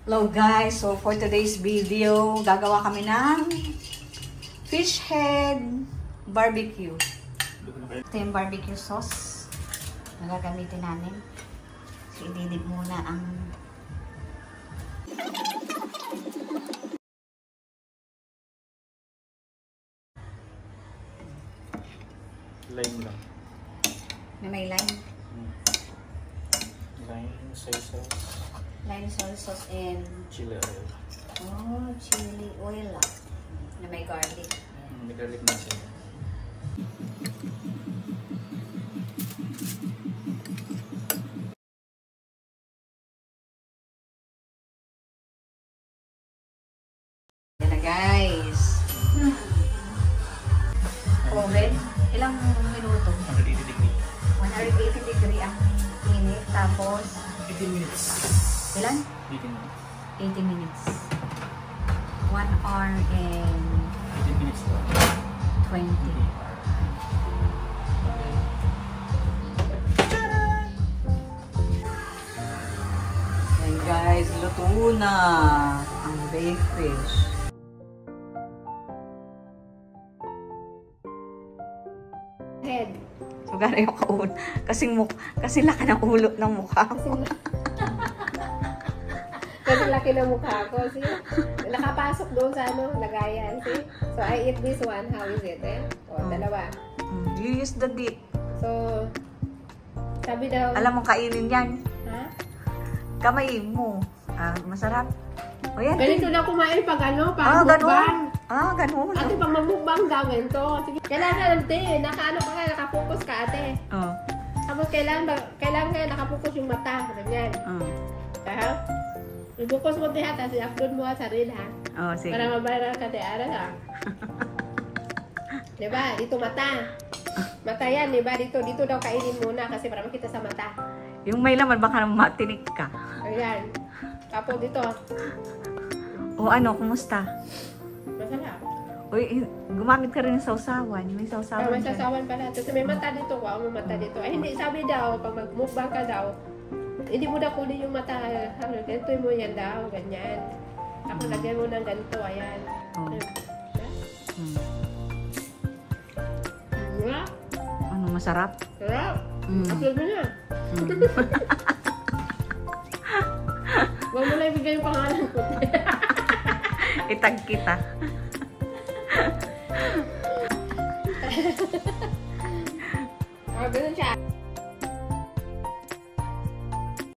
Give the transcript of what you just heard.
Hello guys, so for today's video, gagawa kami ng fish head barbecue. Ito yung barbecue sauce na gagamitin namin. So ididip muna ang lime lang. may lime. Lime, soy sauce. Lime, soy sauce, and Chili oil. oh, chili oil na may garlic. May garlic na siya. Yan na guys. Oven. Ilang minuto? 180 degree. 180 degree ang init. Tapos 18 minutes. ilan? 18 minutes. 80 minutes. 1 hour and 18 minutes. 20. Ayan guys, luto na ang baked fish. Head. So gano'n yung kaun. Kasi laki ng ulo ng mukha ko. Kasi laki ng mukha ko. See? Nakapasok doon sa lagayan. See? So, I eat this one. How is it? O, dalawa. You use the dip. So, sabi daw... Alam mo, kainin yan. Ha? Kamay mo. Masarap. O yan. Ganito na kumain pag ganun. mukbang. Ganun. Ate, pag mamukbang gawin to. Sige, kailangan ate. Nakapokus ka ate. Oh. Tapos kailangan nga nakapokus yung mata. Ganyan. Ibukos mo diha, tapos i-upload mo sa reel ha. Oh, sige. Para mabayaran ka diara ha. Diba? Dito mata. Mata yan, diba? Dito daw kainin muna kasi para makita sa mata. Yung may laman, baka matinik ka. Ayan. Tapos dito. O ano, kumusta? Masarap. Uy, gumamit ka rin ng sausawan. May sausawan May dyan. sasawan pala. Tapos may mata dito. Wow, may mata dito. Ay, hindi. Sabi daw, pag mag-mukbang ka daw, hindi mo na kunin yung mata. Ganito mo yan daw. Ganyan. Tapos lagyan mo ng ganito. Ayan. Oh. Sarap. Ano, masarap? Sarap. Upload mo na. Huwag mo na ibigay yung pangalan ko. Itag kita. Ganun siya.